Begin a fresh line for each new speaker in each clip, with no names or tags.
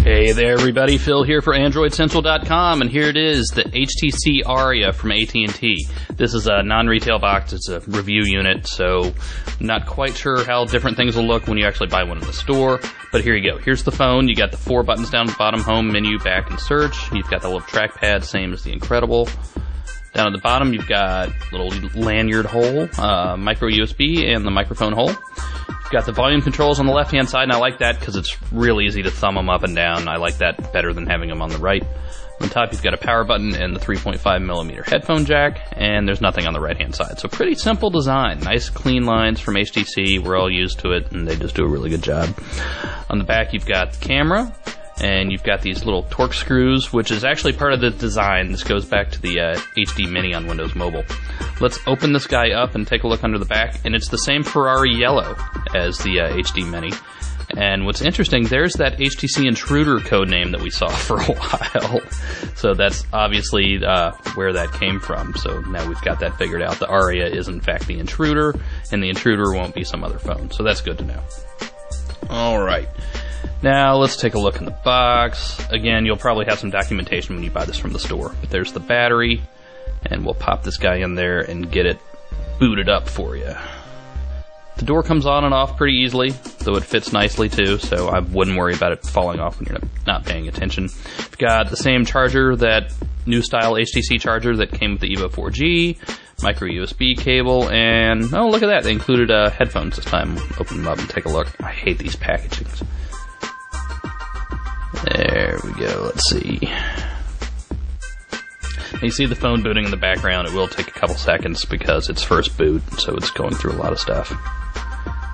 Hey there everybody, Phil here for AndroidCentral.com, and here it is, the HTC Aria from AT&T. This is a non-retail box, it's a review unit, so I'm not quite sure how different things will look when you actually buy one in the store, but here you go. Here's the phone, you got the 4 buttons down at the bottom, home, menu, back, and search. You've got the little trackpad, same as the Incredible. Down at the bottom, you've got a little lanyard hole, micro USB, and the microphone hole. You've got the volume controls on the left-hand side, and I like that because it's real easy to thumb them up and down. I like that better than having them on the right. On top, you've got a power button and the 3.5mm headphone jack, and there's nothing on the right-hand side. So pretty simple design. Nice, clean lines from HTC. We're all used to it, and they just do a really good job. On the back, you've got the camera, and you've got these little Torx screws, which is actually part of the design. This goes back to the HD Mini on Windows Mobile. Let's open this guy up and take a look under the back, and it's the same Ferrari yellow as the HD Mini. And what's interesting, there's that HTC Intruder codename that we saw for a while. So that's obviously where that came from. So now we've got that figured out. The Aria is in fact the Intruder, and the Intruder won't be some other phone. So that's good to know. All right. Now, let's take a look in the box. Again, you'll probably have some documentation when you buy this from the store. But there's the battery, and we'll pop this guy in there and get it booted up for you. The door comes on and off pretty easily, though it fits nicely too, so I wouldn't worry about it falling off when you're not paying attention. You've got the same charger, that new style HTC charger that came with the Evo 4G, micro USB cable, and oh, look at that, they included headphones this time. Open them up and take a look. I hate these packagings. There we go, let's see. You see the phone booting in the background. It will take a couple seconds because it's first boot, so it's going through a lot of stuff.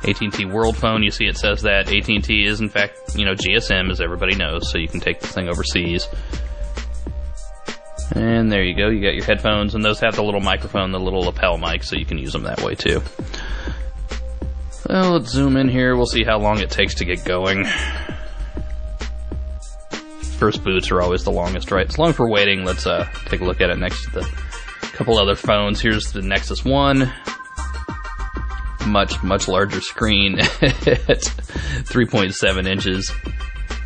AT&T World Phone, you see it says that. AT&T is in fact, GSM, as everybody knows, so you can take this thing overseas. And there you go, you got your headphones, and those have the little microphone, the little lapel mic, so you can use them that way too. Well, let's zoom in here, we'll see how long it takes to get going. First boots are always the longest, right? As long as we're waiting, let's take a look at it next to the couple other phones. Here's the Nexus 1. Much larger screen at 3.7 inches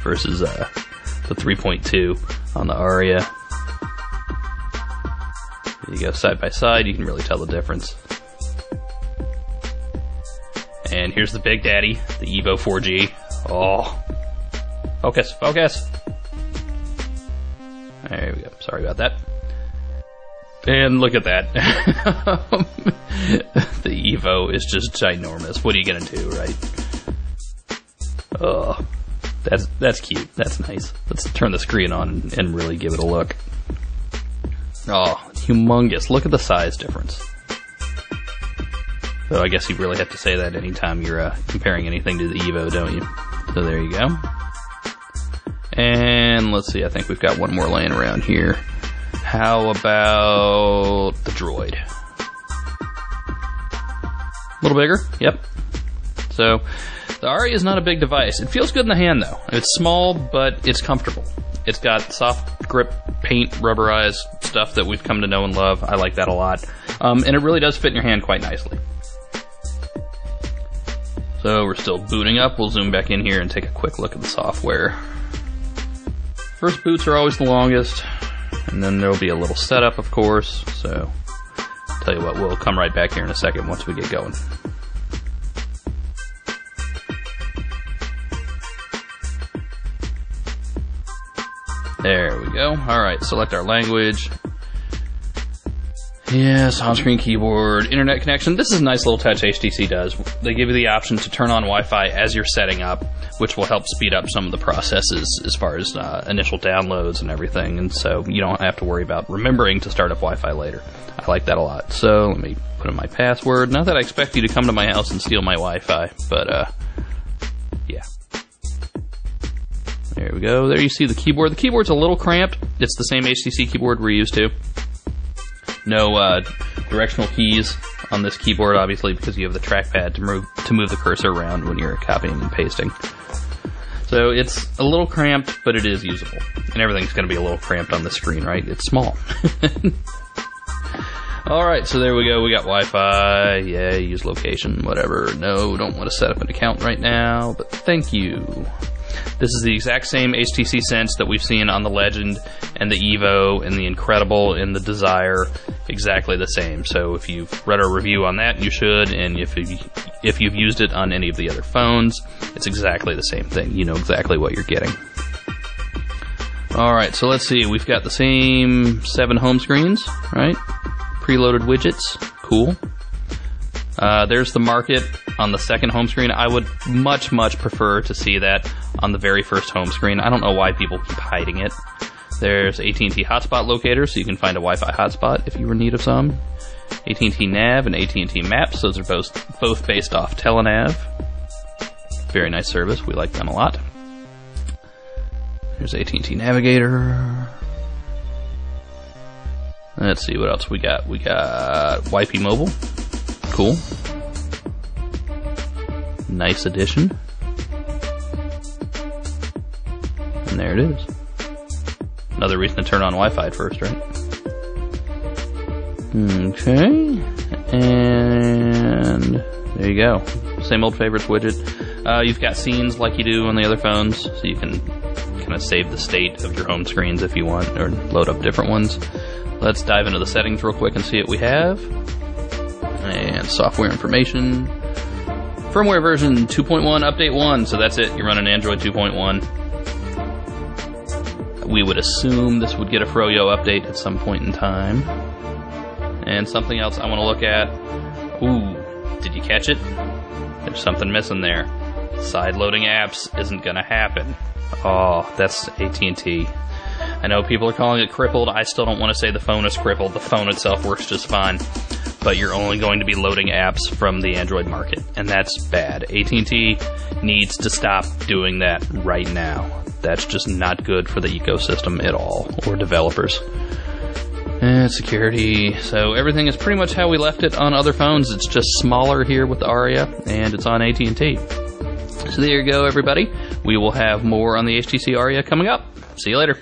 versus the 3.2 on the Aria. There you go, side by side, you can really tell the difference. And here's the Big Daddy, the Evo 4G. Oh, focus. There we go. Sorry about that. And look at that. The Evo is just ginormous. What are you gonna do, right? Oh, that's cute. That's nice. Let's turn the screen on and really give it a look. Oh, humongous. Look at the size difference. So I guess you really have to say that anytime you're comparing anything to the Evo, don't you? So there you go. And let's see, I think we've got one more laying around here. How about the Droid? A little bigger? Yep. So, the Aria is not a big device. It feels good in the hand, though. It's small, but it's comfortable. It's got soft grip, paint, rubberized stuff that we've come to know and love. I like that a lot. And it really does fit in your hand quite nicely. So, we're still booting up. We'll zoom back in here and take a quick look at the software. First boots are always the longest, and then there'll be a little setup, of course, so tell you what, we'll come right back here in a second once we get going. There we go. Alright, select our language. Yes, on-screen keyboard, internet connection. This is a nice little touch HTC does. They give you the option to turn on Wi-Fi as you're setting up, which will help speed up some of the processes as far as initial downloads and everything, and so you don't have to worry about remembering to start up Wi-Fi later. I like that a lot. So let me put in my password. Not that I expect you to come to my house and steal my Wi-Fi, but yeah. There we go. There you see the keyboard. The keyboard's a little cramped. It's the same HTC keyboard we're used to. No directional keys on this keyboard, obviously, because you have the trackpad to move the cursor around when you're copying and pasting. So it's a little cramped, but it is usable. And everything's going to be a little cramped on the screen, right? It's small. Alright, so there we go. We got Wi-Fi. Yeah, use location, whatever. No, don't want to set up an account right now, but thank you. This is the exact same HTC Sense that we've seen on the Legend and the Evo and the Incredible and the Desire. Exactly the same. So if you've read our review on that, you should, and if you've used it on any of the other phones, it's exactly the same thing. You know exactly what you're getting. Alright, so let's see. We've got the same 7 home screens, right? Preloaded widgets. Cool. There's the market on the second home screen. I would much prefer to see that on the very first home screen. I don't know why people keep hiding it. There's AT&T hotspot locator, so you can find a Wi-Fi hotspot if you were in need of some. AT&T Nav and AT&T Maps. Those are both based off Telenav. Very nice service. We like them a lot. There's AT&T Navigator. Let's see what else we got. We got Wi-Fi Mobile. Cool. Nice addition. And there it is. Another reason to turn on Wi-Fi at first, right? Okay. And there you go. Same old favorites widget. You've got scenes like you do on the other phones, so you can kind of save the state of your home screens if you want, or load up different ones. Let's dive into the settings real quick and see what we have. And software information. Firmware version 2.1, update 1, so that's it. You're running Android 2.1. We would assume this would get a Froyo update at some point in time. And something else I want to look at. Ooh, did you catch it? There's something missing there. Side loading apps isn't going to happen. Oh, that's AT&T. I know people are calling it crippled. I still don't want to say the phone is crippled. The phone itself works just fine. But you're only going to be loading apps from the Android market, and that's bad. AT&T needs to stop doing that right now. That's just not good for the ecosystem at all, or developers. And security. So everything is pretty much how we left it on other phones. It's just smaller here with the Aria, and it's on AT&T. So there you go, everybody. We will have more on the HTC Aria coming up. See you later.